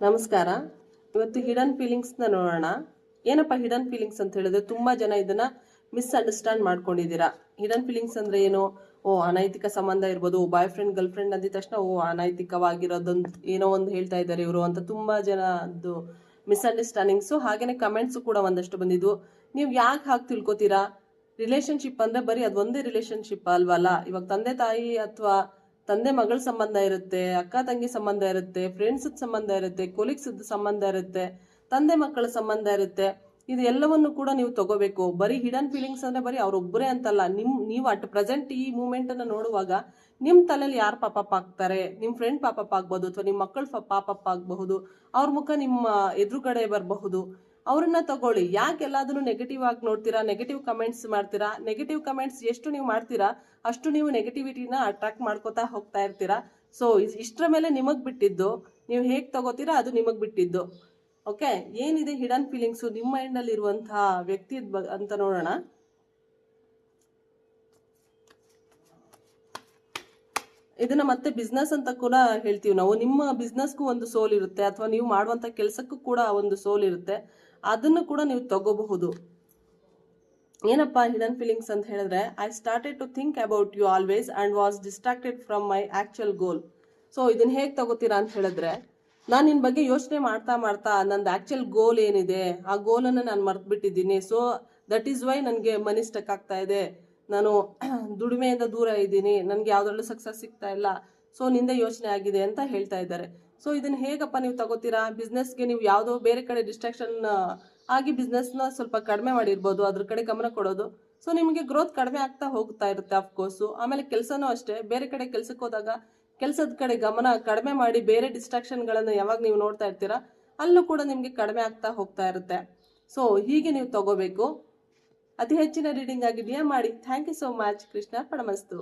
ನಮಸ್ಕಾರ. ಇವತ್ತು ಹಿಡನ್ ಫೀಲಿಂಗ್ಸ್ನ ನೋಡೋಣ. ಏನಪ್ಪ ಹಿಡನ್ ಫೀಲಿಂಗ್ಸ್ ಅಂತ ಹೇಳಿದ್ರೆ, ತುಂಬಾ ಜನ ಇದನ್ನ ಮಿಸ್ಅಂಡರ್ಸ್ಟ್ಯಾಂಡ್ ಮಾಡ್ಕೊಂಡಿದ್ದೀರಾ. ಹಿಡನ್ ಫೀಲಿಂಗ್ಸ್ ಅಂದ್ರೆ ಏನು? ಅನೈತಿಕ ಸಂಬಂಧ ಇರ್ಬೋದು, ಬಾಯ್ ಫ್ರೆಂಡ್ ಗರ್ಲ್ ಫ್ರೆಂಡ್ ಅಂದಿದ ತಕ್ಷಣ ಅನೈತಿಕವಾಗಿರೋದೊಂದು ಏನೋ ಒಂದು ಹೇಳ್ತಾ ಇದ್ದಾರೆ ಇವರು ಅಂತ ತುಂಬಾ ಜನದ್ದು ಮಿಸ್ಅಂಡರ್ಸ್ಟ್ಯಾಂಡಿಂಗ್ಸು. ಹಾಗೇನೆ ಕಮೆಂಟ್ಸ್ ಕೂಡ ಒಂದಷ್ಟು ಬಂದಿದ್ವು. ನೀವು ಯಾಕೆ ಹಾಗೆ ತಿಳ್ಕೊತೀರಾ? ರಿಲೇಶನ್ಶಿಪ್ ಅಂದ್ರೆ ಬರೀ ಅದೊಂದೇ ರಿಲೇಶನ್ಶಿಪ್ ಅಲ್ವಲ್ಲ. ಇವಾಗ ತಂದೆ ತಾಯಿ ಅಥವಾ ತಂದೆ ಮಗಳ ಸಂಬಂಧ ಇರುತ್ತೆ, ಅಕ್ಕ ತಂಗಿ ಸಂಬಂಧ ಇರುತ್ತೆ, ಫ್ರೆಂಡ್ಸ್ ಸಂಬಂಧ ಇರುತ್ತೆ, ಕೊಲೀಗ್ಸ್ ಸಂಬಂಧ ಇರುತ್ತೆ, ತಂದೆ ಮಕ್ಕಳ ಸಂಬಂಧ ಇರುತ್ತೆ. ಇದು ಎಲ್ಲವನ್ನು ಕೂಡ ನೀವು ತಗೋಬೇಕು. ಬರೀ ಹಿಡನ್ ಫೀಲಿಂಗ್ಸ್ ಅಂದ್ರೆ ಬರೀ ಅವ್ರೊಬ್ಬರೇ ಅಂತಲ್ಲ. ನೀವು ಅಟ್ ಪ್ರೆಸೆಂಟ್ ಈ ಮೂಮೆಂಟ್ ಅನ್ನ ನೋಡುವಾಗ ನಿಮ್ ತಲೆಯಲ್ಲಿ ಯಾರು ಪಾಪಪ್ಪ ಆಗ್ತಾರೆ? ನಿಮ್ ಫ್ರೆಂಡ್ ಪಾಪಪ್ಪ ಆಗ್ಬಹುದು, ಅಥವಾ ನಿಮ್ ಮಕ್ಕಳು ಪಾಪಪ್ಪ ಆಗಬಹುದು, ಅವ್ರ ಮುಖ ನಿಮ್ಮ ಎದುರುಗಡೆ ಬರಬಹುದು. ಅವ್ರನ್ನ ತಗೊಳ್ಳಿ. ಯಾಕೆ ಎಲ್ಲಾದ್ರೂ ನೆಗೆಟಿವ್ ಆಗಿ ನೋಡ್ತೀರಾ? ನೆಗೆಟಿವ್ ಕಮೆಂಟ್ಸ್ ಮಾಡ್ತೀರಾ? ನೆಗೆಟಿವ್ ಕಮೆಂಟ್ಸ್ ಎಷ್ಟು ನೀವು ಮಾಡ್ತೀರಾ ಅಷ್ಟು ನೀವು ನೆಗೆಟಿವಿಟಿನ ಅಟ್ರಾಕ್ಟ್ ಮಾಡ್ಕೋತಾ ಹೋಗ್ತಾ ಇರ್ತೀರಾ. ಸೊ ಇಷ್ಟರ ಮೇಲೆ ನಿಮಗ್ ಬಿಟ್ಟಿದ್ದು, ನೀವು ಹೇಗ್ ತಗೋತೀರಾ ಅದು ನಿಮಗ್ ಬಿಟ್ಟಿದ್ದು. ಓಕೆ, ಏನಿದೆ ಹಿಡನ್ ಫೀಲಿಂಗ್ಸು ನಿಮ್ಮ ಮೈಂಡ್ ಅಲ್ಲಿ ಇರುವಂತಹ ವ್ಯಕ್ತಿ ಅಂತ ನೋಡೋಣ. ಇದನ್ನ ಮತ್ತೆ ಬಿಸ್ನೆಸ್ ಅಂತ ಕೂಡ ಹೇಳ್ತೀವಿ ನಾವು. ನಿಮ್ಮ ಬಿಸ್ನೆಸ್ಗೂ ಒಂದು ಸೋಲ್ ಇರುತ್ತೆ, ಅಥವಾ ನೀವು ಮಾಡುವಂತ ಕೆಲಸಕ್ಕೂ ಕೂಡ ಒಂದು ಸೋಲ್ ಇರುತ್ತೆ. ಅದನ್ನು ಕೂಡ ನೀವು ತಗೋಬಹುದು. ಏನಪ್ಪಾ ಹಿಡನ್ ಫೀಲಿಂಗ್ಸ್ ಅಂತ ಹೇಳಿದ್ರೆ, I started to think about you always and was distracted from my actual goal. So ಇದನ್ನ ಹೇಗೆ ತಗೋತೀರಾ ಅಂತ ಹೇಳಿದ್ರೆ, ನಾನು ನಿನ್ ಬಗ್ಗೆ ಯೋಚನೆ ಮಾಡ್ತಾ ಮಾಡ್ತಾ ನಂದು ಆಕ್ಚುಯಲ್ ಗೋಲ್ ಏನಿದೆ ಆ ಗೋಲನ್ನು ನಾನು ಮರ್ತು ಬಿಟ್ಟಿದ್ದೀನಿ. ಸೊ ದಟ್ ಈಸ್ ವೈ ನನಗೆ ಮನಿ ಸ್ಟಕ್ ಆಗ್ತಾ ಇದೆ. ನಾನು ದುಡಿಮೆಯಿಂದ ದೂರ ಇದ್ದೀನಿ, ನನ್ಗೆ ಯಾವ್ದ್ರಲ್ಲೂ ಸಕ್ಸಸ್ ಸಿಗ್ತಾ ಇಲ್ಲ. ಸೊ ನಿಂದ ಯೋಚನೆ ಆಗಿದೆ ಅಂತ ಹೇಳ್ತಾ ಇದ್ದಾರೆ. ಸೊ ಇದನ್ನ ಹೇಗಪ್ಪ ನೀವು ತಗೋತೀರಾ? ಬಿಸ್ನೆಸ್ಗೆ ನೀವು ಯಾವುದೋ ಬೇರೆ ಕಡೆ ಡಿಸ್ಟ್ರಾಕ್ಷನ್ ಆಗಿ ಬಿಸ್ನೆಸ್ನ ಸ್ವಲ್ಪ ಕಡಿಮೆ ಮಾಡಿರ್ಬೋದು, ಅದ್ರ ಕಡೆ ಗಮನ ಕೊಡೋದು. ಸೊ ನಿಮಗೆ ಗ್ರೋತ್ ಕಡಿಮೆ ಆಗ್ತಾ ಹೋಗ್ತಾ ಇರುತ್ತೆ ಅಫ್ಕೋರ್ಸು. ಆಮೇಲೆ ಕೆಲಸನೂ ಅಷ್ಟೇ, ಬೇರೆ ಕಡೆ ಕೆಲ್ಸಕ್ಕೆ ಹೋದಾಗ ಕೆಲಸದ ಕಡೆ ಗಮನ ಕಡಿಮೆ ಮಾಡಿ ಬೇರೆ ಡಿಸ್ಟ್ರಾಕ್ಷನ್ಗಳನ್ನ ಯಾವಾಗ ನೀವು ನೋಡ್ತಾ ಇರ್ತೀರಾ ಅಲ್ಲೂ ಕೂಡ ನಿಮಗೆ ಕಡಿಮೆ ಆಗ್ತಾ ಹೋಗ್ತಾ ಇರುತ್ತೆ. ಸೊ ಹೀಗೆ ನೀವು ತಗೋಬೇಕು. ಅತಿ ಹೆಚ್ಚಿನ ರೀಡಿಂಗ್ ಆಗಿದೆಯಾ ಮಾಡಿ. Thank you so much. Krishna ಪರಮಸ್ತು.